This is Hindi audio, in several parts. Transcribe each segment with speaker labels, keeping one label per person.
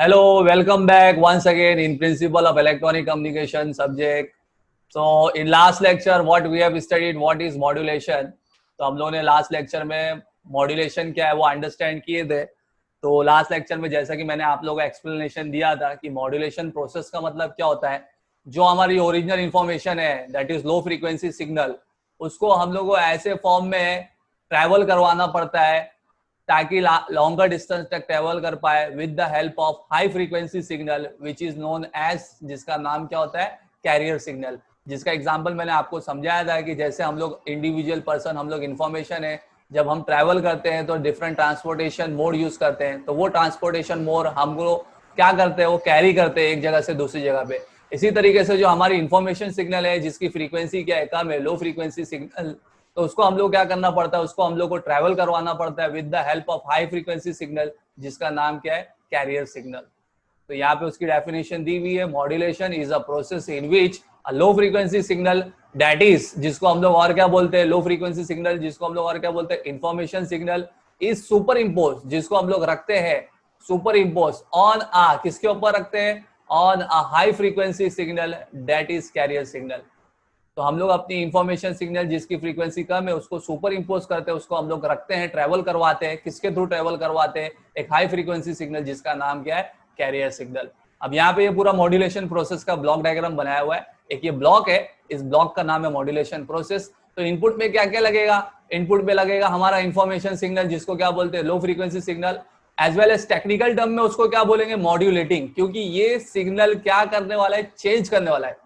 Speaker 1: Hello, welcome back once again in Principle of Electronic Communication subject. So in last lecture what we have studied what is modulation. तो हम लोगों ने लास्ट लेक्चर में मॉड्यूलेशन क्या है वो अंडरस्टैंड किए थे. तो लास्ट लेक्चर में जैसा कि मैंने आप लोगों को एक्सप्लेनेशन दिया था कि मॉड्यूलेशन प्रोसेस का मतलब क्या होता है, जो हमारी ओरिजिनल इंफॉर्मेशन है that is low frequency signal, उसको हम लोग को ऐसे फॉर्म में ट्रैवल करवाना पड़ता है ताकि लॉन्गर डिस्टेंस तक ट्रेवल कर पाए with the help of high frequency signal which is known as, जिसका नाम क्या होता है, कैरियर सिग्नल. जिसका एग्जांपल मैंने आपको समझाया था कि जैसे हम लोग इंडिविजुअल पर्सन, हम लोग इंफॉर्मेशन है, जब हम ट्रैवल करते हैं तो डिफरेंट ट्रांसपोर्टेशन मोड यूज करते हैं, तो वो ट्रांसपोर्टेशन मोड हमको क्या करते हैं, वो कैरी करते हैं एक जगह से दूसरी जगह पे. इसी तरीके से जो हमारी इंफॉर्मेशन सिग्नल है जिसकी फ्रीक्वेंसी क्या है, कम है, लो फ्रीक्वेंसी सिग्नल, तो उसको हम लोग क्या करना पड़ता है, उसको हम लोग को ट्रैवल करवाना पड़ता है with the help of high frequency signal, जिसका नाम क्या है, कैरियर सिग्नल. तो यहाँ पे उसकी डेफिनेशन दी हुई है, modulation is a process in which a low frequency signal that is, जिसको हम लोग और क्या बोलते हैं, लो फ्रीक्वेंसी सिग्नल, जिसको हम लोग और क्या बोलते हैं, information signal, is super impose, जिसको हम लोग रखते हैं सुपर इम्पोज ऑन आ, किसके ऊपर रखते हैं, on a high frequency signal that is career signal. तो हम लोग अपनी इंफॉर्मेशन सिग्नल जिसकी फ्रीक्वेंसी कम है उसको सुपर इम्पोज करते हैं, उसको हम लोग रखते हैं, ट्रेवल करवाते हैं, किसके थ्रू ट्रेवल करवाते हैं, एक हाई फ्रीक्वेंसी सिग्नल जिसका नाम क्या है, कैरियर सिग्नल. अब यहाँ पे ये पूरा मॉड्यूलेशन प्रोसेस का ब्लॉक डायग्राम बनाया हुआ है. एक ये ब्लॉक है, इस ब्लॉक का नाम है मॉड्यूलेशन प्रोसेस. तो इनपुट में क्या क्या लगेगा, इनपुट में लगेगा हमारा इंफॉर्मेशन सिग्नल जिसको क्या बोलते हैं, low frequency signal, as well as technical term में उसको क्या बोलेंगे, मॉड्यूलेटिंग, क्योंकि ये सिग्नल क्या करने वाला है, चेंज करने वाला है,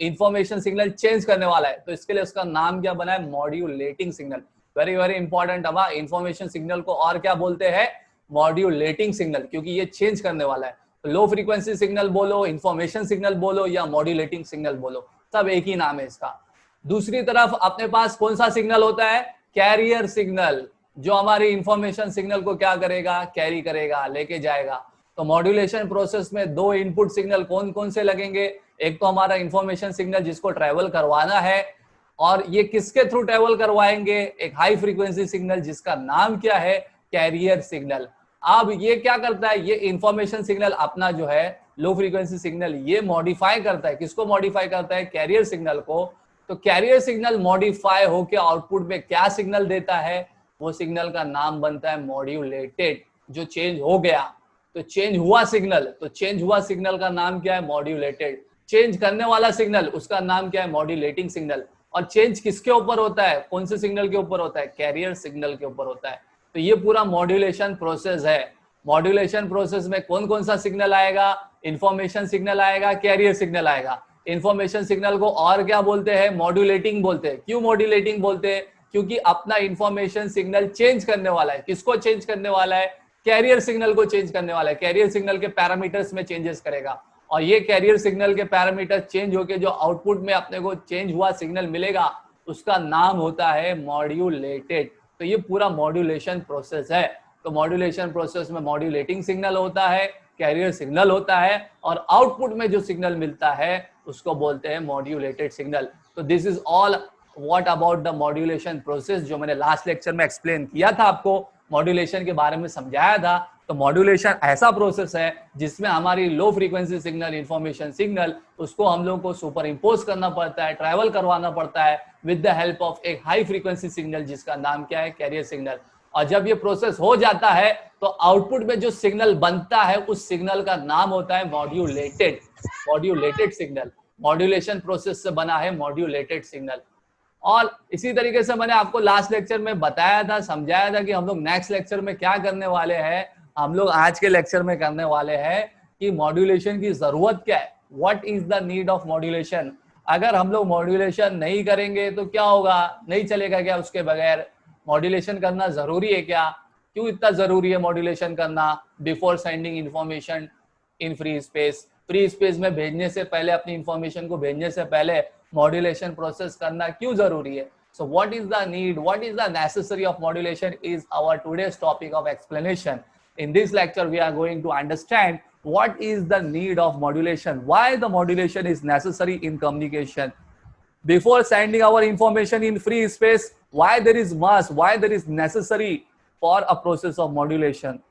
Speaker 1: इंफॉर्मेशन सिग्नल चेंज करने वाला है. तो इसके लिए उसका नाम क्या बना है, modulating signal. Very very important. अब इंफॉर्मेशन सिग्नल को और क्या बोलते हैं, मॉड्यूलेटिंग सिग्नल, क्योंकि ये चेंज करने वाला है. तो लो फ्रीक्वेंसी सिग्नल बोलो, इंफॉर्मेशन सिग्नल बोलो या मॉड्यूलेटिंग सिग्नल बोलो, सब एक ही नाम है इसका. दूसरी तरफ अपने पास कौन सा सिग्नल होता है, कैरियर सिग्नल, जो हमारी इंफॉर्मेशन सिग्नल को क्या करेगा, कैरी करेगा, लेके जाएगा. तो मॉड्यूलेशन प्रोसेस में दो इनपुट सिग्नल कौन कौन से लगेंगे, एक तो हमारा इंफॉर्मेशन सिग्नल जिसको ट्रेवल करवाना है, और ये किसके थ्रू ट्रेवल करवाएंगे, एक हाई फ्रीक्वेंसी सिग्नल जिसका नाम क्या है, कैरियर सिग्नल. अब ये क्या करता है, ये इंफॉर्मेशन सिग्नल अपना जो है लो फ्रीक्वेंसी सिग्नल, ये मॉडिफाई करता है, किसको मॉडिफाई करता है, कैरियर सिग्नल को. तो कैरियर सिग्नल मॉडिफाई होकर आउटपुट में क्या सिग्नल देता है, वो सिग्नल का नाम बनता है मॉड्यूलेटेड. जो चेंज हो गया, तो चेंज हुआ सिग्नल, तो चेंज हुआ सिग्नल का नाम क्या है, मॉड्यूलेटेड. चेंज करने वाला सिग्नल, उसका नाम क्या है, मॉड्यूलेटिंग सिग्नल. और चेंज किसके ऊपर होता है, कौन से सिग्नल के ऊपर होता है, कैरियर सिग्नल के ऊपर होता है. तो ये पूरा मॉड्यूलेशन प्रोसेस है. मॉड्यूलेशन प्रोसेस में कौन कौन सा सिग्नल आएगा, इंफॉर्मेशन सिग्नल आएगा, कैरियर सिग्नल आएगा. इंफॉर्मेशन सिग्नल को और क्या बोलते हैं, मॉड्यूलेटिंग बोलते हैं. क्यों मॉड्यूलेटिंग बोलते हैं, क्योंकि अपना इंफॉर्मेशन सिग्नल चेंज करने वाला है. किसको चेंज करने वाला है, कैरियर सिग्नल को चेंज करने वाला है. कैरियर सिग्नल के पैरामीटर्स में चेंजेस करेगा, और ये कैरियर सिग्नल के पैरामीटर चेंज होके जो आउटपुट में अपने को चेंज हुआ सिग्नल मिलेगा, उसका नाम होता है मॉड्यूलेटेड. तो ये पूरा मॉड्यूलेशन प्रोसेस है. तो मॉड्यूलेशन प्रोसेस में मॉड्यूलेटिंग सिग्नल होता है, कैरियर सिग्नल होता है, और आउटपुट में जो सिग्नल मिलता है उसको बोलते हैं मॉड्यूलेटेड सिग्नल. तो this is all what about the modulation process, जो मैंने लास्ट लेक्चर में एक्सप्लेन किया था, आपको मॉड्यूलेशन के बारे में समझाया था. तो मॉड्यूलेशन ऐसा प्रोसेस है जिसमें हमारी लो फ्रीक्वेंसी सिग्नल, इंफॉर्मेशन सिग्नल, उसको हम लोग को सुपर इम्पोज करना पड़ता है, ट्रैवल करवाना पड़ता है विद द हेल्प ऑफ एक हाई फ्रीक्वेंसी सिग्नल जिसका नाम क्या है, कैरियर सिग्नल. और जब ये प्रोसेस हो जाता है तो आउटपुट में जो सिग्नल बनता है उस सिग्नल का नाम होता है modulated. Modulated signal modulation process से बना है, मॉड्यूलेटेड सिग्नल. और इसी तरीके से मैंने आपको लास्ट लेक्चर में बताया था, समझाया था कि हम लोग नेक्स्ट लेक्चर में क्या करने वाले हैं. हम लोग आज के लेक्चर में करने वाले हैं कि मॉड्यूलेशन की जरूरत क्या है, what is the need of modulation. अगर हम लोग मॉड्यूलेशन नहीं करेंगे तो क्या होगा, नहीं चलेगा क्या, उसके बगैर मॉड्यूलेशन करना जरूरी है क्या, क्यों इतना जरूरी है मॉड्यूलेशन करना, before sending information in free space. Free space में भेजने से पहले, अपनी इंफॉर्मेशन को भेजने से पहले मॉड्यूलेशन प्रोसेस करना क्यों जरूरी है. So what is the need, what is the necessary of modulation is our today's topic of explanation. In this lecture we are going to understand what is the need of modulation, why the modulation is necessary in communication. Before sending our information in free space, why there is must, why there is necessary for a process of modulation.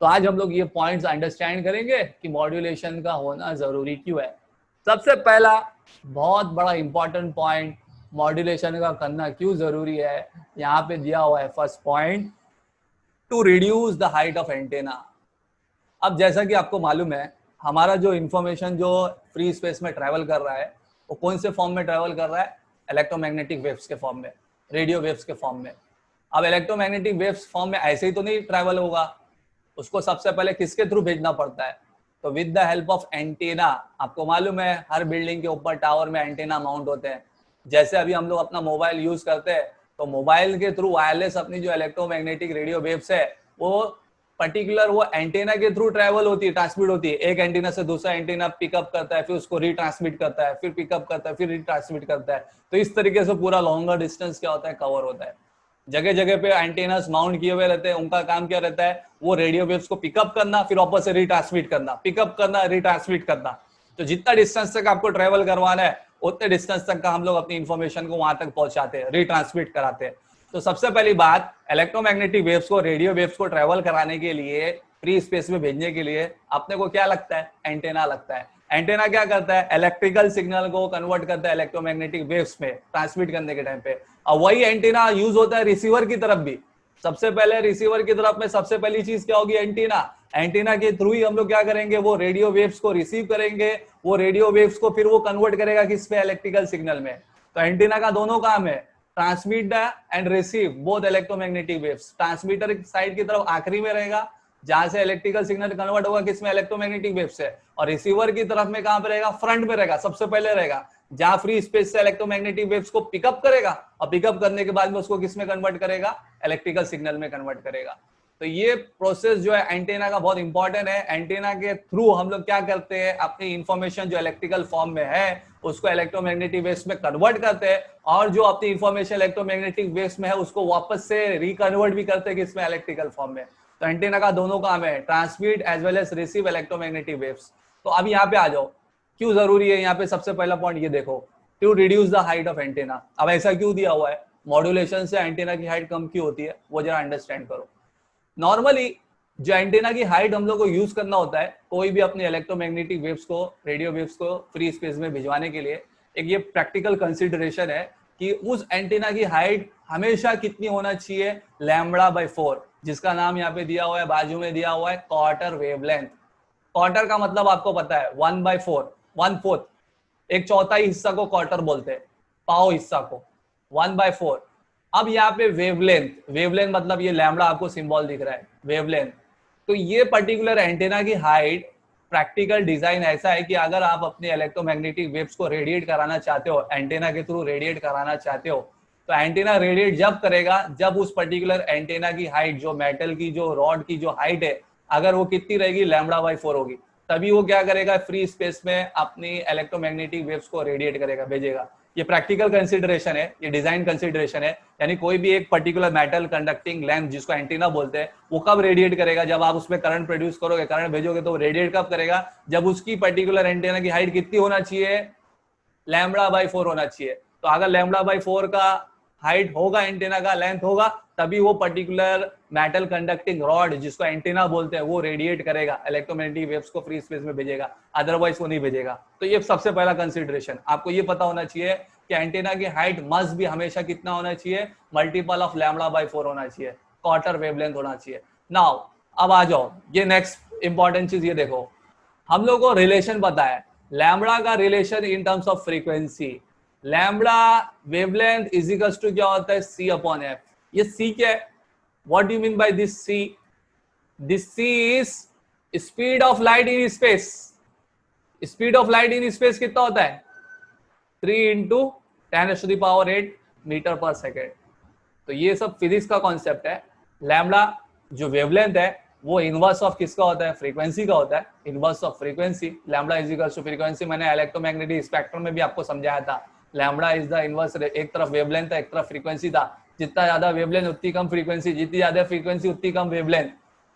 Speaker 1: तो आज हम लोग ये पॉइंट्स अंडरस्टैंड करेंगे कि मॉड्यूलेशन का होना जरूरी क्यों है। सबसे पहला बहुत बड़ा इंपॉर्टेंट पॉइंट, मॉड्यूलेशन का करना क्यों जरूरी है, यहाँ पे दिया हुआ है first point, to reduce the height of antenna. अब जैसा कि आपको मालूम है, हमारा जो इंफॉर्मेशन जो फ्री स्पेस में ट्रैवल कर रहा है वो कौन से फॉर्म में ट्रैवल कर रहा है, इलेक्ट्रोमैग्नेटिक वेव्स के फॉर्म में, रेडियो वेव्स के फॉर्म में। अब इलेक्ट्रोमैग्नेटिक वेव्स फॉर्म में ऐसे ही तो नहीं ट्रैवल होगा, उसको सबसे पहले किसके थ्रू भेजना पड़ता है, तो with the help of antenna. आपको मालूम है हर बिल्डिंग के ऊपर टावर में एंटीना माउंट होते हैं। जैसे अभी हम लोग अपना मोबाइल यूज करते हैं तो मोबाइल के थ्रू वायरलेस अपनी जो इलेक्ट्रोमैग्नेटिक रेडियो वेव्स है वो पर्टिकुलर वो एंटीना के थ्रू ट्रैवल होती है, ट्रांसमिट होती है। एक एंटीना से दूसरा एंटीना पिकअप करता है, फिर उसको रिट्रांसमिट करता है, फिर पिकअप करता है, फिर रिट्रांसमिट करता है। तो इस तरीके से पूरा लॉन्गर डिस्टेंस क्या होता है, कवर होता है। जगह जगह पे एंटीनास माउंट किए हुए रहते हैं, उनका काम क्या रहता है, वो रेडियो वेव्स को पिकअप करना, फिर वापस से रिट्रांसमिट करना, पिकअप करना, रिट्रांसमिट करना। तो जितना डिस्टेंस तक आपको ट्रेवल करवाना है उतने डिस्टेंस तक का हम लोग अपनी इंफॉर्मेशन को वहां तक पहुंचाते हैं, रिट्रांसमिट कराते हैं। तो सबसे पहली बात, इलेक्ट्रोमैग्नेटिक वेव्स को, रेडियो वेव्स को ट्रेवल कराने के लिए, फ्री स्पेस में भेजने के लिए अपने को क्या लगता है, एंटेना लगता है। एंटेना क्या करता है, इलेक्ट्रिकल सिग्नल को कन्वर्ट करता है इलेक्ट्रोमैग्नेटिक वेव्स में ट्रांसमिट करने के टाइम पे। और वही एंटीना यूज होता है रिसीवर की तरफ भी। सबसे पहले रिसीवर की तरफ में सबसे पहली चीज क्या होगी, एंटीना। एंटीना के थ्रू ही हम लोग क्या करेंगे, वो रेडियो वेव्स को रिसीव करेंगे, वो रेडियो वेव्स को फिर वो कन्वर्ट करेगा किस पे, इलेक्ट्रिकल सिग्नल में। तो एंटीना का दोनों काम है, transmit and receive both electromagnetic waves. Transmitter side की तरफ आखिरी में रहेगा जहां से इलेक्ट्रिकल सिग्नल कन्वर्ट होगा किसमें, इलेक्ट्रोमैग्नेटिक वेव से। और रिसीवर की तरफ में कहां पे रहेगा, फ्रंट में रहेगा, सबसे पहले रहेगा, जहां फ्री स्पेस से इलेक्ट्रोमैग्नेटिक वेव्स को पिकअप करेगा और पिकअप करने के बाद में उसको किसमें कन्वर्ट करेगा, इलेक्ट्रिकल सिग्नल में कन्वर्ट करेगा। तो ये प्रोसेस जो है एंटेना का बहुत इंपॉर्टेंट है। एंटेना के थ्रू हम लोग क्या करते हैं, अपनी इंफॉर्मेशन जो इलेक्ट्रिकल फॉर्म में है उसको इलेक्ट्रोमैग्नेटिक वेव्स में कन्वर्ट करते हैं, और जो अपनी इंफॉर्मेशन इलेक्ट्रोमैग्नेटिक वेव्स में है उसको वापस से रिकन्वर्ट भी करते हैं किसमें, इलेक्ट्रिकल फॉर्म में। तो एंटेना का दोनों काम है, transmit as well as receive electromagnetic waves. तो अब यहाँ पे आ जाओ, क्यों जरूरी है, यहाँ पे सबसे पहला पॉइंट ये देखो, to reduce the height of antenna. अब ऐसा क्यों दिया हुआ है, मॉड्यूलेशन से एंटेना की हाइट कम क्यों होती है, वो जरा अंडरस्टैंड करो। नॉर्मली जो एंटेना की हाइट हम लोग को यूज करना होता है, कोई भी अपने इलेक्ट्रोमैग्नेटिक वेव्स को, रेडियो वेव्स को फ्री स्पेस में भिजवाने के लिए, एक ये प्रैक्टिकल कंसिडरेशन है कि उस एंटेना की हाइट हमेशा कितनी होना चाहिए, λ/4, जिसका नाम यहाँ पे दिया हुआ है, बाजू में दिया हुआ है क्वार्टर वेवलेंथ। क्वार्टर का मतलब आपको पता है 1/4, 1/4, एक चौथाई हिस्सा को क्वार्टर बोलते हैं, पाव हिस्सा को 1/4। अब यहाँ पे वेवलेंथ, वेवलेंथ मतलब ये लैम्बडा आपको सिंबल दिख रहा है, वेवलेंथ। तो ये पर्टिकुलर एंटेना की हाइट, प्रैक्टिकल डिजाइन ऐसा है कि अगर आप अपने इलेक्ट्रोमैग्नेटिक वेव्स को रेडिएट कराना चाहते हो, एंटेना के थ्रू रेडिएट कराना चाहते हो, तो एंटेना रेडिएट जब करेगा जब उस पर्टिकुलर एंटेना की हाइट, जो मेटल की जो रॉड की जो हाइट है, अगर वो कितनी रहेगी, λ/4 होगी, तभी वो क्या करेगा, फ्री स्पेस में अपनी इलेक्ट्रोमैग्नेटिक वेव्स को रेडिएट करेगा, भेजेगा। ये प्रैक्टिकल कंसिडरेशन है, ये डिजाइन कंसिडरेशन है। यानी कोई भी एक पर्टिकुलर मेटल कंडक्टिंग लेंथ जिसको एंटीना बोलते हैं, वो कब रेडिएट करेगा, जब आप उसमें करंट प्रोड्यूस करोगे, करंट भेजोगे, तो रेडिएट कब करेगा, जब उसकी पर्टिकुलर एंटीना की हाइट कितनी होना चाहिए, λ/4 होना चाहिए। तो अगर λ/4 का हाइट होगा, एंटीना का लेंथ होगा, तभी वो पर्टिकुलर मेटल कंडक्टिंग रॉड जिसको एंटीना बोलते हैं वो रेडिएट करेगा, इलेक्ट्रोमैग्नेटिक वेव्स को फ्री स्पेस में भेजेगा, अदरवाइज वो नहीं भेजेगा। तो ये सबसे पहला कंसिडरेशन आपको ये पता होना चाहिए कि एंटीना की हाइट मस्ट भी हमेशा कितना होना चाहिए, मल्टीपल ऑफ λ/4 होना चाहिए, क्वार्टर वेवलेंथ होना चाहिए। नाउ अब आ जाओ, ये नेक्स्ट इंपॉर्टेंट चीज ये देखो, हम लोग को रिलेशन पता है, लैम्बडा का relation in terms of frequency, lambda wavelength is equals to क्या होता है, C/F। ये C क्या है, what do you mean by this C? This C is speed of light in space. Speed of light in space कितना होता है, 3 × 10⁸ मीटर पर सेकेंड। तो ये सब फिजिक्स का कॉन्सेप्ट है। लैम्बडा जो वेवलेंथ है वो इनवर्स ऑफ किसका होता है, फ्रीक्वेंसी का होता है, inverse of frequency. Lambda is equals to frequency, मैंने इलेक्ट्रोमैग्नेटिक स्पेक्ट्रम में भी आपको समझाया था, लैम्बडा इज द इनवर्स, एक तरफ वेवलेंथ था, एक तरफ फ्रीक्वेंसी था। जितना ज्यादा वेवलेंथ उतनी कम फ्रीक्वेंसी, जितनी ज्यादा फ्रीक्वेंसी उतनी कम वेवलेंथ।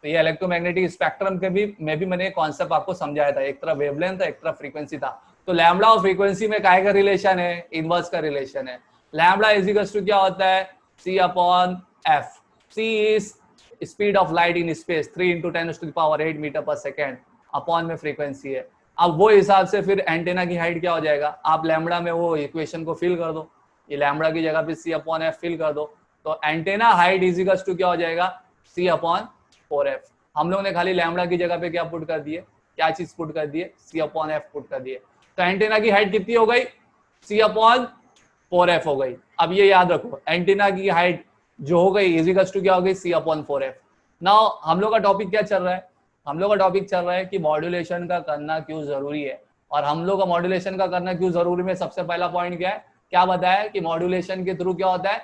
Speaker 1: तो ये इलेक्ट्रोमैग्नेटिक स्पेक्ट्रम के भी मैंने कॉन्सेप्ट आपको समझाया था, एक तरफ वेवलेंथ था, एक तरफ फ्रीक्वेंसी था। तो लैम्बडा और फ्रीक्वेंसी में काय का रिलेशन है, इनवर्स का रिलेशन है। लैम्बडा इज इक्वल्स टू क्या होता है, C/F। C is speed of light in space 3 × 10⁸ metre पर सेकेंड अपॉन में फ्रीक्वेंसी है। अब वो हिसाब से फिर एंटेना की हाइट क्या हो जाएगा, आप लैम्बडा में वो इक्वेशन को फिल कर दो, ये लैम्बडा की जगह पे C/F फिल कर दो, तो antenna height is equal to क्या हो जाएगा, C/4f। हम लोगों ने खाली लैम्बडा की जगह पे क्या पुट कर दिए, क्या चीज पुट कर दिए, C/F पुट कर दिए। तो एंटेना की हाइट कितनी हो गई, C/4f हो गई। अब ये याद रखो, एंटेना की हाइट जो हो गई इज इक्वल टू क्या हो गई, C/4f। नाउ हम लोग का टॉपिक क्या चल रहा है, हम लोग का टॉपिक चल रहा है कि मॉड्यूलेशन का करना क्यों जरूरी है। और हम लोग का मॉड्यूलेशन का करना क्यों जरूरी है, सबसे पहला पॉइंट क्या है, क्या बताया कि मॉड्यूलेशन के थ्रू क्या होता है,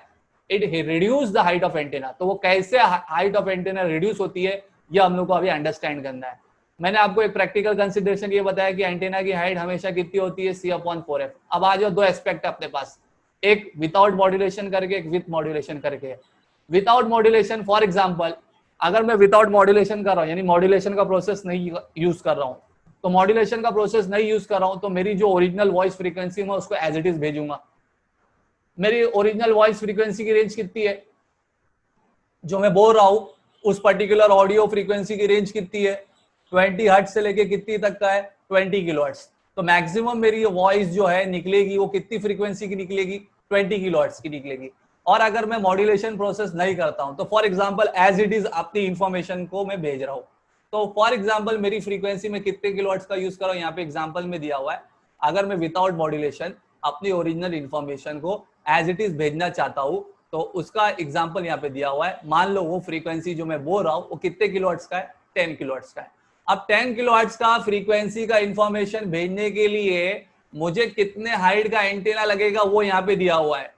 Speaker 1: it reduce the height of antenna. तो वो कैसे हाइट ऑफ एंटेना रिड्यूस होती है, ये हम लोग को अभी अंडरस्टैंड करना है। मैंने आपको एक प्रैक्टिकल कंसिडरेशन ये बताया कि एंटेना की हाइट हमेशा कितनी होती है, C/4f। अब आ जाओ, दो एस्पेक्ट है अपने पास, एक विदाउट मॉड्यूलेशन करके, एक विथ मॉड्यूलेशन करके। विदाउट मॉड्यूलेशन, फॉर एग्जांपल अगर मैं विदाउट मॉड्यूलेशन कर रहा हूँ, यानी मॉड्यूलेशन का प्रोसेस नहीं यूज कर रहा हूँ, तो मॉड्यूलेशन का प्रोसेस नहीं यूज कर रहा हूँ, तो मेरी जो ओरिजिनल वॉइस फ्रीक्वेंसी मैं उसको एज इट इज भेजूंगा। मेरी ओरिजिनल वॉइस फ्रीक्वेंसी की रेंज कितनी है, जो मैं बोल रहा हूँ उस पर्टिकुलर ऑडियो फ्रीक्वेंसी की रेंज कितनी है, 20 हर्ट्ज से लेके कितनी तक का है, 20 किलोहर्ट्ज। तो मैक्सिमम मेरी वॉइस जो है निकलेगी वो कितनी फ्रीक्वेंसी की निकलेगी, 20 किलोहर्ट्ज की निकलेगी। और अगर मैं मॉड्यूलेशन प्रोसेस नहीं करता हूं, तो for example as it is अपनी इंफॉर्मेशन को मैं भेज रहा हूं, तो फॉर एग्जांपल मेरी फ्रीक्वेंसी में कितने किलोहर्ट्ज का यूज कर रहा हूं, यहाँ पे एग्जांपल में दिया हुआ है। अगर मैं विदाउट मॉड्यूलेशन अपनी ओरिजिनल इंफॉर्मेशन को एज इट इज भेजना चाहता हूं, तो उसका एग्जांपल यहाँ पे दिया हुआ है। मान लो वो फ्रीक्वेंसी जो मैं बोल रहा हूँ वो कितने किलोहर्ट्ज का है, 10 किलोहर्ट्ज का है। अब 10 किलोहर्ट्ज का फ्रीक्वेंसी का इंफॉर्मेशन भेजने के लिए मुझे कितने हाइट का एंटेना लगेगा वो यहाँ पे दिया हुआ है।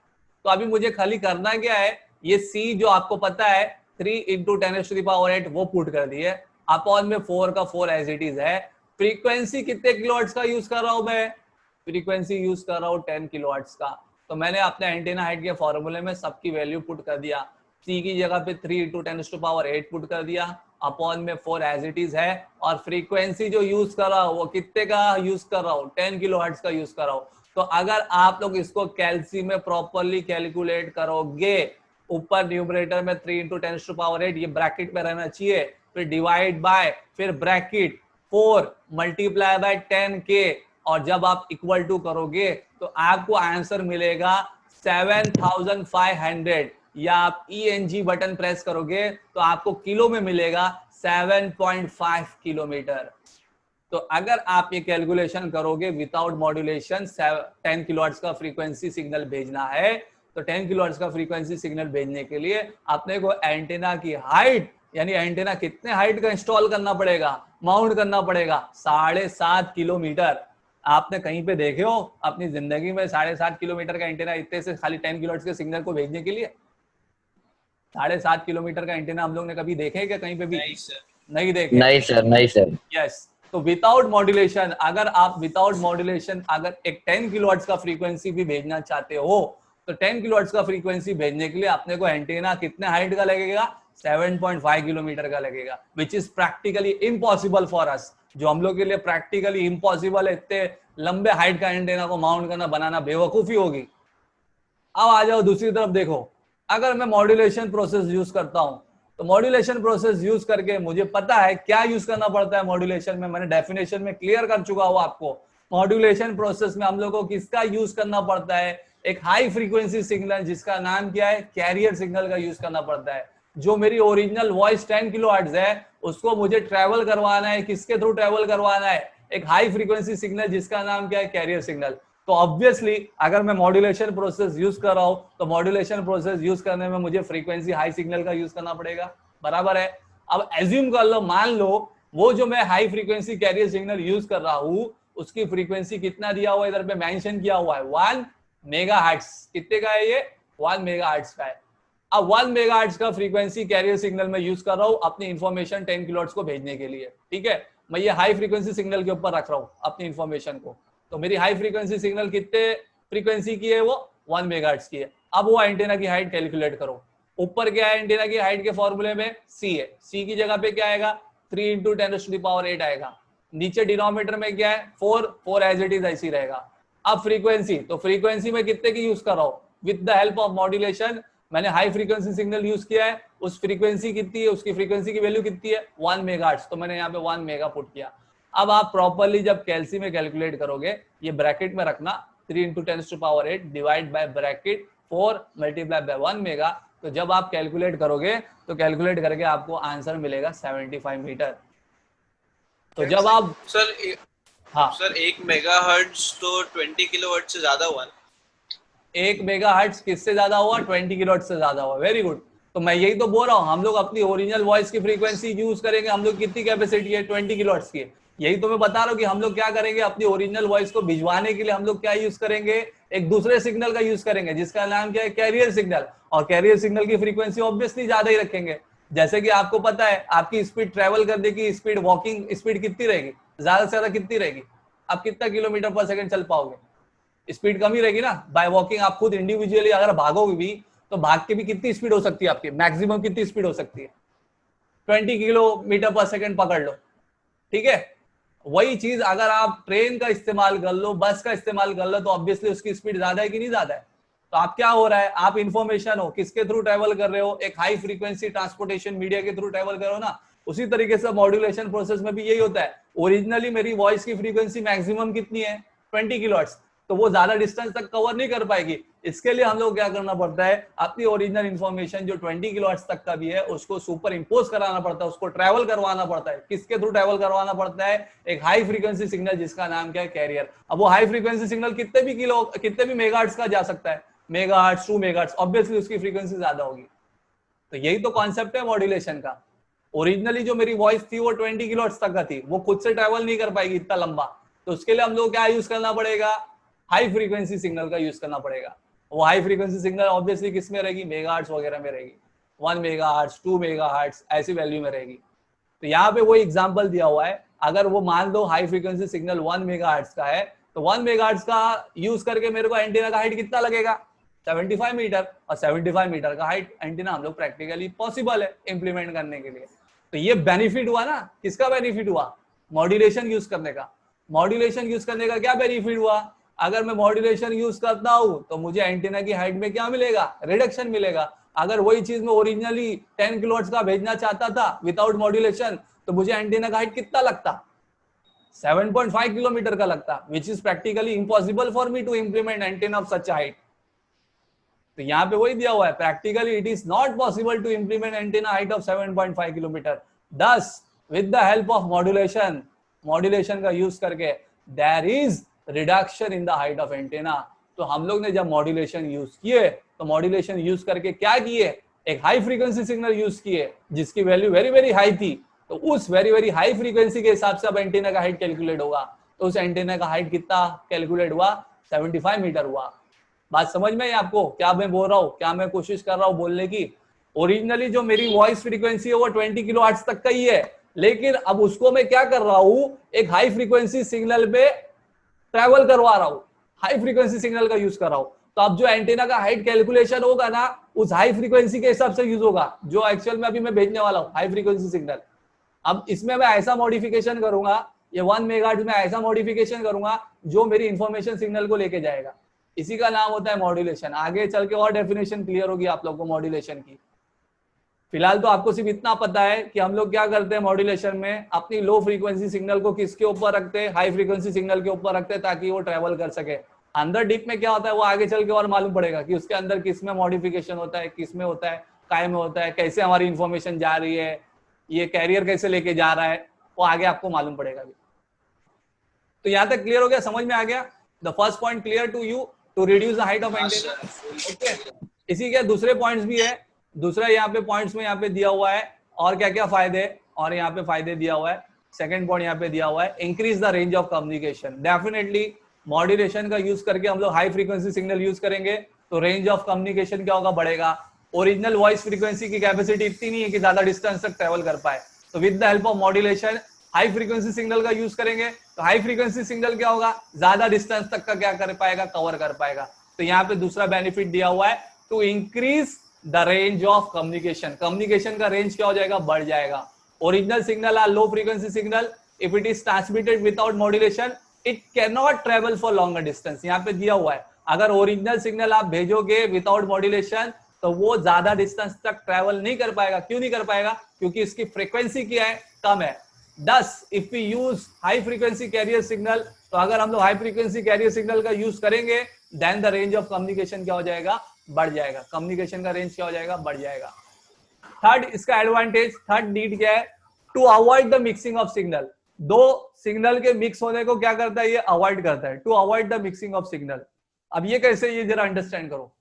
Speaker 1: तो अभी मुझे खाली करना क्या है, ये C जो आपको पता है 3 × 10⁸ वो पुट कर दिए, अपॉन में 4 का 4 एज इट इज है। फ्रीक्वेंसी कितने किलोहर्ट्ज का यूज कर रहा हूं मैं, फ्रीक्वेंसी यूज कर रहा हूं 10 किलोहर्ट्ज का। तो मैंने अपने एंटेना हाइट के फॉर्मूले में सबकी वैल्यू पुट कर दिया, C की जगह पे 3 × 10⁸ पुट कर दिया, अपॉन में 4 एज इट इज है। और फ्रीक्वेंसी जो यूज कर रहा हूं वो कितने का यूज कर रहा हूं, 10 किलोहर्ट्ज का यूज कर रहा हूं। तो अगर आप लोग इसको कैलसी में प्रॉपर्ली कैलकुलेट करोगे, ऊपर न्यूमरेटर में 3 × 10⁸ ये ब्रैकेट में रहना चाहिए, फिर डिवाइड बाय, फिर ब्रैकेट 4 मल्टीप्लाई बाय 10K, और जब आप इक्वल टू करोगे तो आपको आंसर मिलेगा 7500, या आप ENG बटन प्रेस करोगे तो आपको किलो में मिलेगा 7.5 किलोमीटर। तो अगर आप ये कैलकुलेशन करोगे विदाउट मॉड्यूलेशन, 10 किलोहर्ट्ज का फ्रीक्वेंसी सिग्नल भेजना है, तो 10 किलोहर्ट्ज का फ्रीक्वेंसी सिग्नल भेजने के लिए अपने को एंटेना की हाइट, यानी एंटेना कितने हाइट का इंस्टॉल करना पड़ेगा, माउंट करना पड़ेगा, 7.5 किलोमीटर। आपने कहीं पे देखे हो अपनी जिंदगी में 7.5 किलोमीटर का एंटेना इतने से खाली 10 किलोहर्ट्ज के सिग्नल को भेजने के लिए? 7.5 किलोमीटर का एंटेना हम लोग ने कभी देखे क्या कहीं पे भी? नहीं सर, नहीं देखे।
Speaker 2: नहीं सर, नहीं सर।
Speaker 1: यस, तो विदाउट मॉड्यूलेशन, अगर आप विदाउट मॉड्यूलेशन अगर एक 10 किलोहर्ट्ज का फ्रीक्वेंसी भी भेजना चाहते हो, तो 10 किलोहर्ट्ज का फ्रीक्वेंसी भेजने के लिए अपने को एंटेना कितने हाइट का लगेगा, 7.5 किलोमीटर का लगेगा, विच is practically impossible for us. जो हम लोग के लिए प्रैक्टिकली इम्पॉसिबल है, इतने लंबे हाइट का एंटेना को माउंट करना, बनाना बेवकूफी होगी। अब आ जाओ दूसरी तरफ, देखो अगर मैं मॉड्यूलेशन प्रोसेस यूज करता हूं, तो मॉड्यूलेशन प्रोसेस यूज करके मुझे पता है क्या यूज करना पड़ता है मॉड्यूलेशन में, मैंने डेफिनेशन में क्लियर कर चुका हूं आपको। मॉड्यूलेशन प्रोसेस में हम लोग को किसका यूज करना पड़ता है, एक हाई फ्रीक्वेंसी सिग्नल जिसका नाम क्या है, कैरियर सिग्नल का यूज करना पड़ता है। जो मेरी ओरिजिनल वॉइस 10 किलोहर्ट्ज है उसको मुझे ट्रेवल करवाना है, किसके थ्रू ट्रेवल करवाना है, एक हाई फ्रीक्वेंसी सिग्नल जिसका नाम क्या है, कैरियर सिग्नल। तो ऑब्वियसली अगर मैं मॉड्यूलेशन प्रोसेस यूज कर रहा हूं, तो मॉड्यूलेशन प्रोसेस यूज करने में मुझे फ्रीक्वेंसी हाई सिग्नल का यूज करना पड़ेगा, बराबर है। अब एज्यूम कर लो, मान लो वो जो मैं high frequency carrier signal use कर रहा हूं उसकी फ्रीक्वेंसी कितना दिया हुआ है, इधर पे मेंशन किया हुआ है 1 मेगाहर्ट्ज। कितने का है ये, 1 मेगाहर्ट्ज का है। अब 1 मेगाहर्ट्ज का फ्रीक्वेंसी कैरियर सिग्नल में यूज कर रहा हूं अपनी इंफॉर्मेशन 10 किलोहर्ट्ज को भेजने के लिए, ठीक है। मैं ये हाई फ्रीक्वेंसी सिग्नल के ऊपर रख रहा हूं अपनी इंफॉर्मेशन को, तो मेरी हाई फ्रीक्वेंसी सिग्नल कितने फ्रीक्वेंसी की है, वो 1 मेगाहर्ट्ज की है। अब वो एंटेना की हाइट कैलकुलेट करो। ऊपर क्या है एंटेना की हाइट के फॉर्मूले में, C है, C की जगह पे क्या आएगा, 3 × 10⁸ आएगा। नीचे डिनोमिनेटर में क्या है, 4 एज इट इज ऐसी रहेगा। अब फ्रीक्वेंसी, तो फ्रीक्वेंसी में कितने की यूज कर रहा हूं, with the help of modulation मैंने हाई फ्रीक्वेंसी सिग्नल यूज किया है, उस फ्रीक्वेंसी कितनी है, उसकी फ्रीक्वेंसी की वैल्यू कितनी है 1 मेगाहर्ट्ज, तो मैंने यहाँ पे 1 मेगा पुट किया। अब आप प्रॉपरली जब कैलसी में कैलकुलेट करोगे, ये ब्रैकेट में रखना 3 × 10⁸ divide by bracket 4 multiply by 1 mega, तो जब आप कैलकुलेट करोगे तो कैलकुलेट करके आपको आंसर मिलेगा 75 मीटर। तो जब आप
Speaker 2: हाँ सर 1 मेगाहर्ट्ज तो 20 किलोहर्ट्ज से ज्यादा हुआ ना?
Speaker 1: 1 मेगाहर्ट्ज किससे ज्यादा हुआ? 20 किलोहर्ट्ज से ज्यादा हुआ। Very good. तो मैं यही तो बोल रहा हूँ, हम लोग अपनी ओरिजिनल वॉइस की फ्रीक्वेंसी यूज करेंगे। हम लोग कितनी कैपेसिटी है? 20 किलोहर्ट्ज की। यही तो मैं बता रहा हूँ कि हम लोग क्या करेंगे, अपनी ओरिजिनल वॉइस को भिजवाने के लिए हम लोग क्या यूज करेंगे, एक दूसरे सिग्नल का यूज करेंगे जिसका नाम क्या है, कैरियर सिग्नल। और कैरियर सिग्नल की फ्रीक्वेंसी ऑब्वियसली ज्यादा ही रखेंगे। जैसे कि आपको पता है आपकी स्पीड, ट्रेवल करने की स्पीड, वॉकिंग स्पीड कितनी रहेगी? ज्यादा से ज्यादा कितनी रहेगी? आप कितना किलोमीटर पर सेकंड चल पाओगे? स्पीड कम ही रहेगी ना। बाय वॉकिंग आप खुद इंडिविजुअली अगर भागोगे भी तो भाग के भी कितनी स्पीड हो सकती है आपकी? मैक्सिमम कितनी स्पीड हो सकती है? 20 किलोमीटर पर सेकंड पकड़ लो, ठीक है। वही चीज अगर आप ट्रेन का इस्तेमाल कर लो, बस का इस्तेमाल कर लो, तो ऑब्वियसली उसकी स्पीड ज्यादा है कि नहीं ज्यादा है? तो आप क्या हो रहा है, आप इंफॉर्मेशन हो किसके थ्रू ट्रेवल कर रहे हो, एक हाई फ्रीक्वेंसी ट्रांसपोर्टेशन मीडिया के थ्रू ट्रेवल कर रहे हो ना। उसी तरीके से मॉड्यूलेशन प्रोसेस में भी यही होता है। ओरिजिनली मेरी वॉइस की फ्रीक्वेंसी मैक्सिमम कितनी है? 20 किलोहर्ट्ज, तो वो ज्यादा डिस्टेंस तक कवर नहीं कर पाएगी। इसके लिए हम लोग क्या करना पड़ता है, अपनी ओरिजिनल इंफॉर्मेशन जो 20 किलोहर्ट्ज तक का भी है उसको सुपर इंपोज कराना पड़ता है, उसको ट्रैवल करवाना पड़ता है। किसके थ्रू ट्रैवल करवाना पड़ता है? एक हाई फ्रीक्वेंसी सिग्नल जिसका नाम क्या है, कैरियर। अब वो हाई फ्रीक्वेंसी सिग्नल कितने भी मेगाहर्ट्ज का जा सकता है, मेगाहर्ट्ज 2 मेगाहर्ट्ज, ऑब्वियसली उसकी फ्रीक्वेंसी ज्यादा होगी। तो यही तो कॉन्सेप्ट है मॉड्यूलेशन का। ओरिजिनली जो मेरी वॉइस थी वो 20 किलोहर्ट्ज तक का थी, वो खुद से ट्रैवल नहीं कर पाएगी इतना लंबा, तो उसके लिए हम लोग क्या यूज करना पड़ेगा, हाई फ्रीक्वेंसी सिग्नल का यूज करना पड़ेगा। वो हाई फ्रीक्वेंसी सिग्नल ऑब्वियसली किस में रहेगी, मेगाहर्ट्ज वगैरह में रहेगी, 1 मेगाहर्ट्ज 2 मेगाहर्ट्ज ऐसी वैल्यू में रहेगी। तो यहाँ पे वो एग्जांपल दिया हुआ है, अगर वो मान लो हाई फ्रीक्वेंसी सिग्नल 1 मेगाहर्ट्ज का है, तो 1 मेगाहर्ट्ज का यूज करके मेरे को एंटीना का हाइट कितना लगेगा, 75 मीटर। और 75 मीटर का हाइट एंटीना हम लोग प्रैक्टिकली पॉसिबल है इंप्लीमेंट करने के लिए। तो ये बेनिफिट हुआ ना, किसका बेनिफिट हुआ, मॉड्यूलेशन यूज करने का। मॉड्यूलेशन यूज करने का क्या बेनिफिट हुआ, अगर मैं मॉड्यूलेशन यूज करता हूं तो मुझे एंटीना की हाइट में क्या मिलेगा, रिडक्शन मिलेगा। अगर वही चीज मैं ओरिजिनली 10 किलोहर्ट्ज का भेजना चाहता था विदाउट मॉड्यूलेशन, तो मुझे एंटीना का हाइट कितना लगता, 7.5 किलोमीटर का लगता, which is practically impossible for me to implement antenna of such height. तो यहाँ पे वही दिया हुआ है, practically it is not possible to implement antenna height of 7.5 kilometre. Thus with the help of modulation, modulation का यूज करके there is reduction in the height of antenna. तो हम लोग ने जब मॉड्यूलेशन यूज किए, तो मॉड्यूलेशन यूज करके क्या किए, एक हाई फ्रीक्वेंसी सिग्नल यूज किए जिसकी वैल्यू वेरी वेरी हाई थी। तो उस वेरी वेरी हाई फ्रीक्वेंसी के हिसाब से अब एंटीना का हाइट कैलकुलेट होगा। तो उस एंटीना का हाइट कितना कैलकुलेट हुआ, 75 मीटर हुआ। बात समझ में है आपको क्या मैं बोल रहा हूँ, क्या मैं कोशिश कर रहा हूँ बोलने की। ओरिजिनली जो मेरी वॉइस फ्रीक्वेंसी है वो 20 किलोहर्ट्ज तक का ही है, लेकिन अब उसको मैं क्या कर रहा हूं, एक हाई फ्रीक्वेंसी सिग्नल पे ट्रैवल करवा रहा हूं, हाई फ्रीक्वेंसी सिग्नल का यूज कर रहा हूं। तो अब जो एंटीना का हाइट कैलकुलेशन होगा ना, उस हाई फ्रीक्वेंसी के हिसाब से यूज होगा जो एक्चुअल में अभी मैं भेजने वाला हूं, हाई फ्रीक्वेंसी सिग्नल। अब इसमें मैं ऐसा मॉडिफिकेशन करूंगा, ये 1 मेगाहर्ट्ज में ऐसा मॉडिफिकेशन करूंगा जो मेरी इंफॉर्मेशन सिग्नल को लेके जाएगा। इसी का नाम होता है मॉड्यूलेशन। आगे चल के और डेफिनेशन क्लियर होगी आप लोगों को मॉड्यूलेशन की। फिलहाल तो आपको सिर्फ इतना पता है कि हम लोग क्या करते हैं मॉड्यूलेशन में, अपनी लो फ्रीक्वेंसी सिग्नल को किसके ऊपर रखते हैं, हाई फ्रीक्वेंसी सिग्नल के ऊपर रखते हैं ताकि वो ट्रेवल कर सके। अंदर डीप में क्या होता है वो आगे चल के और मालूम पड़ेगा कि उसके अंदर किस में मॉडिफिकेशन होता है, किस में होता है, काय में होता है, कैसे हमारी इंफॉर्मेशन जा रही है, ये कैरियर कैसे लेके जा रहा है, वो आगे आपको मालूम पड़ेगा। तो यहाँ तक क्लियर हो गया, समझ में आ गया। The first point clear to you, to reduce the height of antenna. Okay, इसी के दूसरे पॉइंट्स भी है। दूसरा यहाँ पे पॉइंट्स में यहाँ पे दिया हुआ है और क्या क्या फायदे, और यहाँ पे फायदे दिया हुआ है। सेकंड पॉइंट यहाँ पे दिया हुआ है, increase the range of communication. Definitely modulation का यूज करके हम लोग हाई फ्रीक्वेंसी सिग्नल यूज करेंगे तो रेंज ऑफ कम्युनिकेशन क्या होगा, बढ़ेगा। ओरिजिनल वॉइस फ्रीक्वेंसी की कैपेसिटी इतनी नहीं है कि ज्यादा डिस्टेंस तक ट्रेवल कर पाए, तो with the help of modulation high frequency signal का यूज करेंगे तो हाई फ्रीक्वेंसी सिग्नल क्या होगा, ज्यादा डिस्टेंस तक का क्या कर पाएगा, कवर कर पाएगा। तो यहाँ पे दूसरा बेनिफिट दिया हुआ है, to increase the range of communication. Communication का रेंज क्या हो जाएगा, बढ़ जाएगा। Original signal are low frequency signal, if it is transmitted without modulation it can not travel for longer distance. यहाँ पे दिया हुआ है अगर ओरिजिनल सिग्नल आप भेजोगे विदाउट मॉड्यूलेशन तो वो ज्यादा डिस्टेंस तक ट्रेवल नहीं कर पाएगा। क्यों नहीं कर पाएगा? क्योंकि इसकी फ्रीक्वेंसी क्या है, कम है। Thus if we use high frequency carrier signal, तो अगर हम लोग हाई फ्रीक्वेंसी कैरियर सिग्नल का यूज करेंगे then the range of communication क्या हो जाएगा, बढ़ जाएगा। कम्युनिकेशन का रेंज क्या हो जाएगा, बढ़ जाएगा। थर्ड इसका एडवांटेज, थर्ड नीड क्या है, to avoid the mixing of signal. दो सिग्नल के मिक्स होने को क्या करता है, ये अवॉइड करता है, to avoid the mixing of signal. अब ये कैसे, ये जरा अंडरस्टैंड करो।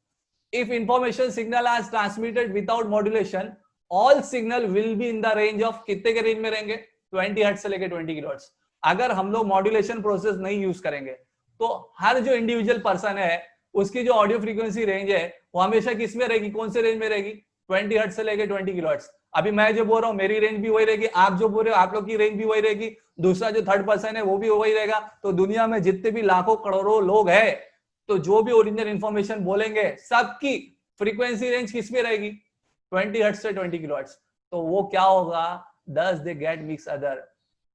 Speaker 1: If information signal is transmitted without modulation, all signal will be in the range of, कितने के रेंज में रहेंगे, 20 हर्ट्ज से लेकर 20 किलोहर्ट्ज। अगर हम लोग मॉड्यूलेशन प्रोसेस नहीं यूज करेंगे तो हर जो इंडिविजुअल पर्सन है उसकी जो ऑडियो फ्रीक्वेंसी रेंज है वो हमेशा किस में रहेगी, कौन से रेंज में रहेगी, 20 हर्ट्ज से लेकर 20 किलोहर्ट्ज। अभी मैं जो बोल रहा हूँ मेरी रेंज भी वही रहेगी, आप जो बोल रहे हो आप लोग की रेंज भी वही रहेगी, दूसरा जो थर्ड पर्सन है वो भी वही रहेगा। तो दुनिया में जितने भी लाखों करोड़ों लोग हैं, तो जो भी ओरिजिनल इंफॉर्मेशन बोलेंगे सबकी फ्रीक्वेंसी रेंज किस में रहेगी, 20 हर्ट्ज से 20 किलोहर्ट्ज। तो वो क्या होगा, दस दे गेट मिक्स अदर।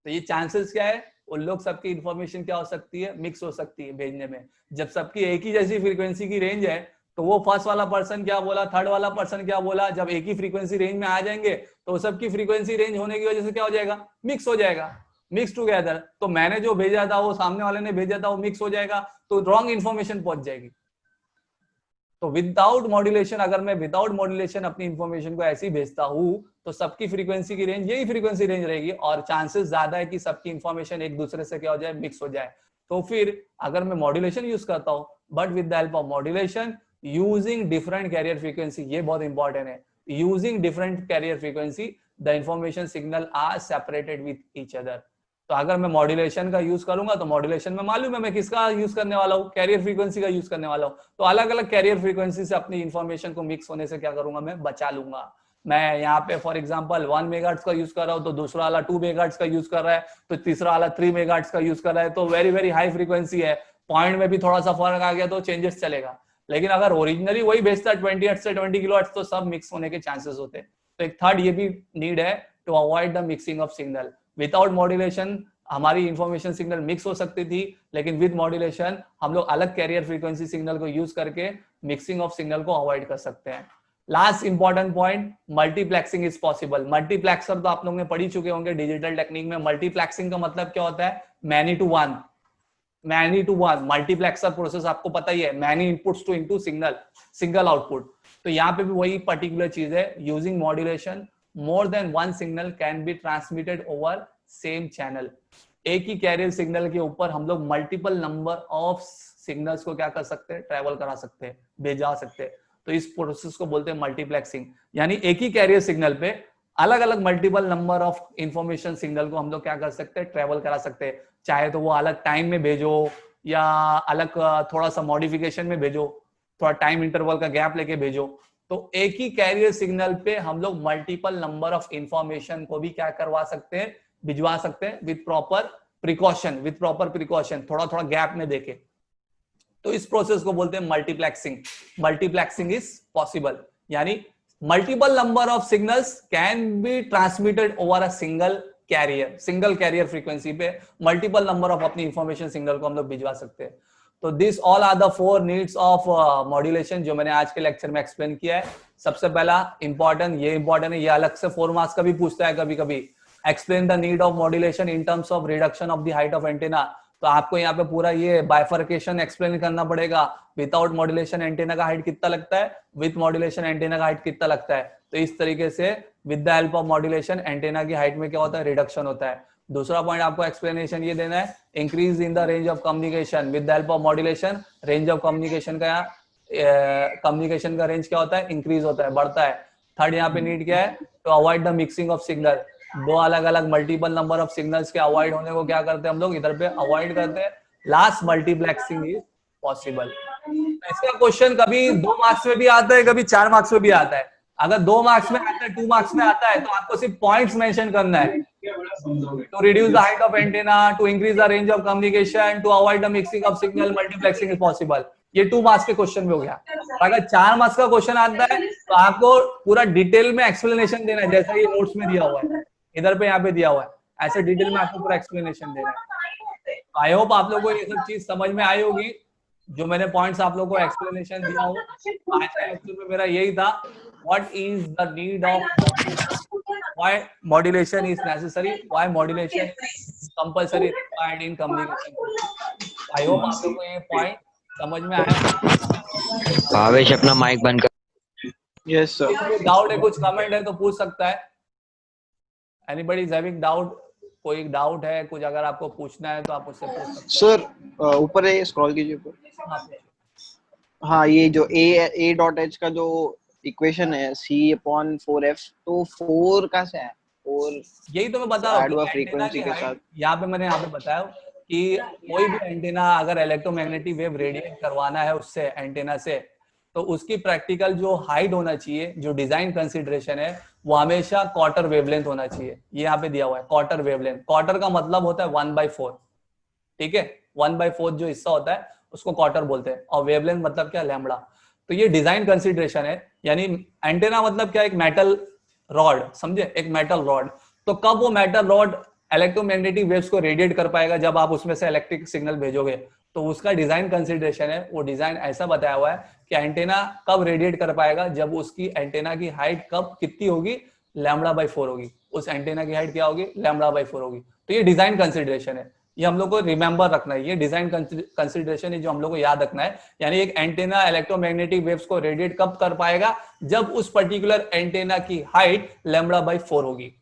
Speaker 1: तो ये चांसेस क्या है, उन लोग सबकी इंफॉर्मेशन क्या हो सकती है, मिक्स हो सकती है भेजने में। जब सबकी एक ही जैसी फ्रीक्वेंसी की रेंज है तो वो फर्स्ट वाला पर्सन क्या बोला, थर्ड वाला पर्सन क्या बोला, जब एक ही फ्रीक्वेंसी रेंज में आ जाएंगे तो सबकी फ्रीक्वेंसी रेंज होने की वजह से क्या हो जाएगा, मिक्स हो जाएगा, मिक्स टुगेदर। तो मैंने जो भेजा था वो सामने वाले ने भेजा था वो मिक्स हो जाएगा, तो रॉन्ग इन्फॉर्मेशन पहुंच जाएगी। तो विदाउट मॉड्यूलेशन, अगर मैं विदाउट मॉड्यूलेशन अपनी इंफॉर्मेशन को ऐसे ही भेजता हूं तो सबकी फ्रीक्वेंसी की रेंज यही फ्रीक्वेंसी रेंज रहेगी और चांसेस ज्यादा है कि सबकी इंफॉर्मेशन एक दूसरे से क्या हो जाए, मिक्स हो जाए। तो फिर अगर मैं मॉड्यूलेशन यूज करता हूं, but with the help of modulation using different carrier frequency, ये बहुत इंपॉर्टेंट है, using different carrier frequency the information signal are separated with each other. तो अगर मैं मॉड्यूलेशन का यूज करूंगा तो मॉड्यूलेशन में मालूम है मैं किसका यूज करने वाला हूँ, कैरियर फ्रीक्वेंसी का यूज करने वाला हूँ। तो अलग अलग कैरियर फ्रीक्वेंसी से अपनी इंफॉर्मेशन को मिक्स होने से क्या करूंगा, मैं बचा लूंगा। मैं यहाँ पे फॉर एग्जांपल 1 मेगाहर्ट्ज का यूज कर रहा हूँ तो दूसरा वाला 2 मेगाहर्ट्ज का यूज कर रहा है, तो तीसरा वाला 3 मेगाहर्ट्ज का यूज कर रहा है, तो वेरी वेरी हाई फ्रीक्वेंसी है। पॉइंट में भी थोड़ा सा फर्क आ गया तो चेंजेस चलेगा, लेकिन अगर ओरिजिनली वही भेजता है 20 हर्ट्ज से 20 किलोहर्ट्ज तो सब मिक्स होने के चांसेस होते हैं। तो एक थर्ड ये भी नीड है to avoid the mixing of signal. Without modulation हमारी इंफॉर्मेशन सिग्नल मिक्स हो सकती थी, लेकिन विद मॉड्यूलेशन हम लोग अलग कैरियर फ्रीक्वेंसी सिग्नल को यूज करके मिक्सिंग ऑफ सिग्नल को अवॉइड कर सकते हैं। Last important point, multiplexing is possible. Multiplexer तो आप लोगों ने पढ़ ही चुके होंगे डिजिटल टेक्निक में। मल्टीप्लेक्सिंग का मतलब क्या होता है, many to one, many to one. Multiplexer process आपको पता ही है, many inputs to into signal, single output. तो यहाँ पे भी वही पर्टिकुलर चीज है, using modulation more than one signal can be transmitted over same channel. एक ही कैरियर सिग्नल के ऊपर हम लोग मल्टीपल नंबर ऑफ सिग्नल्स को क्या कर सकते हैं, ट्रेवल करा सकते हैं, भेजा सकते हैं। तो इस प्रोसेस को बोलते हैं मल्टीप्लेक्सिंग, यानी एक ही कैरियर सिग्नल पे अलग अलग multiple number of information signal को हम लोग क्या कर सकते हैं, ट्रेवल करा सकते हैं। चाहे तो वो अलग टाइम में भेजो या अलग थोड़ा सा मॉडिफिकेशन में भेजो, थोड़ा टाइम इंटरवल का गैप लेके भेजो। तो एक ही कैरियर सिग्नल पे हम लोग मल्टीपल नंबर ऑफ इंफॉर्मेशन को भी क्या करवा सकते हैं, भिजवा सकते हैं विद प्रॉपर प्रिकॉशन, थोड़ा थोड़ा गैप में देके। तो इस प्रोसेस को बोलते हैं मल्टीप्लेक्सिंग। मल्टीप्लेक्सिंग इज पॉसिबल, यानी multiple number of signals can be transmitted over a single carrier frequency पे मल्टीपल नंबर ऑफ अपनी इंफॉर्मेशन सिग्नल को हम लोग भिजवा सकते हैं। तो this all are the 4 needs of modulation जो मैंने आज के लेक्चर में एक्सप्लेन किया है। सबसे पहला इंपॉर्टेंट है, ये अलग से 4 मार्क्स का भी पूछता है कभी कभी। Explain the need of modulation in terms of reduction of the height of antenna. तो आपको यहाँ पे पूरा ये बाइफर्केशन एक्सप्लेन करना पड़ेगा। विदाउट मॉड्यूलेशन एंटेना का हाइट कितना लगता है, विद मॉड्यूलेशन एंटेना का हाइट कितना लगता है। तो इस तरीके से with the help of modulation antenna की हाइट में क्या होता है, रिडक्शन होता है। दूसरा पॉइंट आपको एक्सप्लेनेशन ये देना है, increase in the range of communication with the help of modulation. Range of communication का रेंज क्या होता है, इंक्रीज होता है, बढ़ता है। थर्ड यहाँ पे नीड क्या है, to avoid the mixing of signal. दो अलग अलग मल्टीपल नंबर ऑफ सिग्नल्स के अवॉइड होने को क्या करते हैं हम लोग, इधर पे अवॉइड करते हैं। Last, multiplexing is possible. इसका क्वेश्चन कभी 2 मार्क्स में भी आता है, कभी 4 मार्क्स में भी आता है। अगर 2 मार्क्स में आता है, 2 मार्क्स में आता है, तो आपको सिर्फ पॉइंट्स मेंशन करना है। To reduce the height of antenna, to increase the range of communication, to avoid the mixing of signal, multiplexing is possible. ये 2 मार्क्स के क्वेश्चन में हो गया। अगर 4 मार्क्स का क्वेश्चन आता है तो आपको पूरा डिटेल में एक्सप्लेनेशन देना है, जैसा ये नोट्स में दिया हुआ है, इधर पे यहाँ पे दिया हुआ है, ऐसे डिटेल में आपको पूरा एक्सप्लेनेशन देना है। आई होप आप लोगों को ये सब चीज समझ में आई होगी। जो मैंने पॉइंट्स आप लोगों को एक्सप्लेनेशन दिया हूँ आज के लेक्चर में मेरा यही था, what is the need of modulation, why modulation is necessary, why modulation compulsory required in communication. I hope आप लोगों को ये पॉइंट समझ में आया।
Speaker 3: भावेश अपना माइक बंद कर।
Speaker 4: Yes sir.
Speaker 1: कोई डाउट है, कुछ कमेंट है तो पूछ सकता है। एनीबॉडी इज हैविंग डाउट, कोई डाउट है कुछ अगर आपको पूछना है तो आप उससे पूछ सकते
Speaker 4: सर ऊपर है, स्क्रॉल कीजिए ऊपर।
Speaker 1: हैं। हाँ, पूछिए।
Speaker 4: हाँ, ये जो a डॉट h का जो इक्वेशन है c/4f, तो 4 का से है 4
Speaker 1: यही तो मैं बता रहा
Speaker 4: ऐड हुआ
Speaker 1: हूँ कि एंटीना
Speaker 4: फ्रीक्वेंसी
Speaker 1: की
Speaker 4: के
Speaker 1: हाइट,
Speaker 4: साथ।
Speaker 1: यहाँ पे मैंने यहाँ पे बताया कि कोई भी एंटीना अगर इलेक्ट्रोमैग्नेटिक वेव रेडिएट करवाना है उससे एंटीना से, तो उसकी प्रैक्टिकल जो हाइट होना चाहिए, जो डिजाइन कंसिडरेशन है, वो हमेशा क्वार्टर वेवलेंथ होना चाहिए। ये यहाँ पे दिया हुआ है क्वार्टर वेवलेंथ। क्वार्टर का मतलब होता है 1/4, ठीक है। 1/4 जो हिस्सा होता है उसको क्वार्टर बोलते हैं, और वेवलेंथ मतलब क्या, लैम्बडा। तो ये डिजाइन कंसिडरेशन है, यानी एंटेना मतलब क्या, एक मेटल रॉड, समझे, एक मेटल रॉड। तो कब वो मेटल रॉड इलेक्ट्रोमैग्नेटिक वेव्स को रेडिएट कर पाएगा, जब आप उसमें से इलेक्ट्रिक सिग्नल भेजोगे। तो उसका डिजाइन कंसिडरेशन है, वो डिजाइन ऐसा बताया हुआ है कि एंटेना कब रेडिएट कर पाएगा, जब उसकी एंटेना की हाइट कब कितनी होगी, λ/4 होगी। उस एंटेना की हाइट क्या होगी, λ/4 होगी। तो ये डिजाइन कंसिडरेशन है, ये हम लोग को रिमेंबर रखना है। ये डिजाइन कंसिडरेशन है जो हम लोग को याद रखना है। यानी एक एंटेना इलेक्ट्रोमैग्नेटिक वेव्स को रेडिएट कब कर पाएगा, जब उस पर्टिकुलर एंटेना की हाइट λ/4 होगी,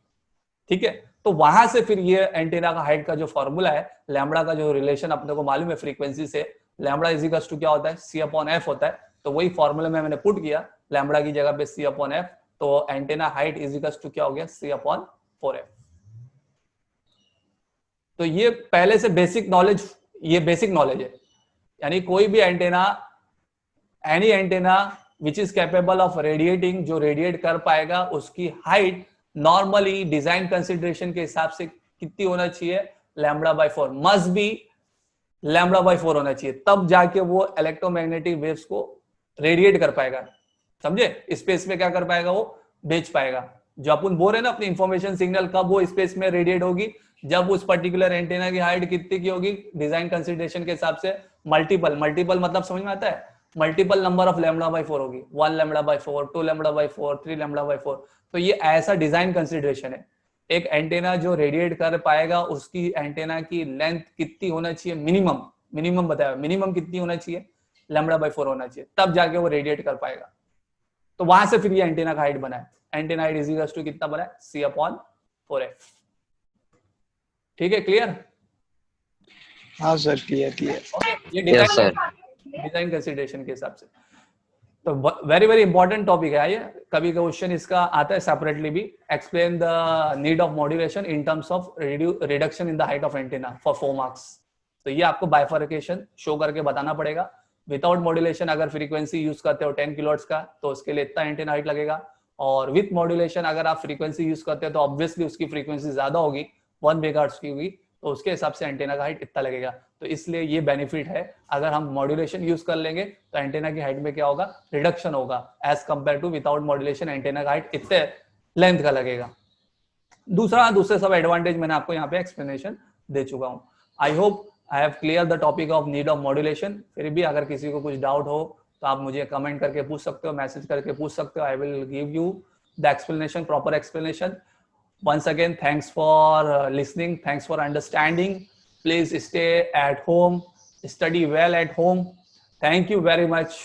Speaker 1: ठीक है। तो वहां से फिर ये एंटेना का हाइट का जो फॉर्मूला है, लैम्बडा का जो रिलेशन अपने को मालूम है फ्रीक्वेंसी से, लैम्बडा इज इक्वल टू क्या होता है, c/f होता है। तो वही फॉर्मूला में मैंने पुट किया, लैम्बडा की जगह पे c/f, तो antenna height is equal to क्या हो गया, c/4f। तो ये पहले से बेसिक नॉलेज, ये बेसिक नॉलेज है। यानी कोई भी antenna, any antenna which is capable of radiating, जो रेडिएट कर पाएगा, उसकी हाइट नॉर्मली डिजाइन कंसिडरेशन के हिसाब से कितनी होना चाहिए, λ/4, मस्ट बी λ/4 होना चाहिए, तब जाके वो इलेक्ट्रोमैग्नेटिक वेव्स को रेडिएट कर पाएगा, समझे। स्पेस में क्या कर पाएगा, वो भेज पाएगा। जो अपन बोल रहे हैं ना, अपनी इंफॉर्मेशन सिग्नल कब वो स्पेस में रेडिएट होगी, जब उस पर्टिकुलर एंटेना की हाइट कितनी की होगी, डिजाइन कंसिडरेशन के हिसाब से मल्टीपल मतलब समझ में आता है, मल्टीपल नंबर ऑफ λ/4 होगी, 1 λ/4, 2 λ/4, 3 λ/4। तो ये ऐसा डिजाइन कंसिडरेशन है। एक एंटेना जो रेडिएट कर पाएगा, उसकी एंटेना की लेंथ कितनी होना चाहिए, मिनिमम बताया, मिनिमम कितनी होना चाहिए, λ/4 होना चाहिए, तब जाके वो रेडिएट कर पाएगा। तो वहां से फिर ये एंटेना का हाइट बना है, antenna height is equal to कितना बना है, c/4f। ठीक है, क्लियर।
Speaker 4: हाँ सर, क्लियर।
Speaker 1: ये
Speaker 3: Yes, sir.
Speaker 1: डिजाइन कंसिडरेशन के हिसाब से। तो वेरी वेरी इंपॉर्टेंट टॉपिक है ये, कभी क्वेश्चन इसका आता है सेपरेटली भी। Explain the need of modulation in terms of reduction in the height of antenna for 4 marks. तो ये आपको बाइफर्केशन शो करके बताना पड़ेगा। विदाउट मॉड्यूलेशन अगर फ्रीक्वेंसी यूज करते हो 10 किलोहर्ट्ज का, तो उसके लिए इतना एंटेना हाइट लगेगा। और विथ मॉड्यूलेशन अगर आप फ्रीक्वेंसी यूज करते हो, तो ऑब्वियसली उसकी फ्रीक्वेंसी ज्यादा होगी, 1 मेगाहर्ट्ज की होगी, तो उसके हिसाब से एंटेना का हाइट इतना लगेगा। तो इसलिए ये बेनिफिट है, अगर हम मॉड्यूलेशन यूज कर लेंगे तो एंटेना की हाइट में क्या होगा, रिडक्शन होगा, as compare to without modulation antenna का हाइट इतने लेंथ का लगेगा। दूसरे सब एडवांटेज मैंने आपको यहाँ पे एक्सप्लेनेशन दे चुका हूँ। I hope I have clear the topic of need of modulation. फिर भी अगर किसी को कुछ डाउट हो तो आप मुझे कमेंट करके पूछ सकते हो, मैसेज करके पूछ सकते हो। I will give you the explanation, proper explanation. Once again, thanks for listening, thanks for understanding. Please stay at home, study well at home. Thank you very much.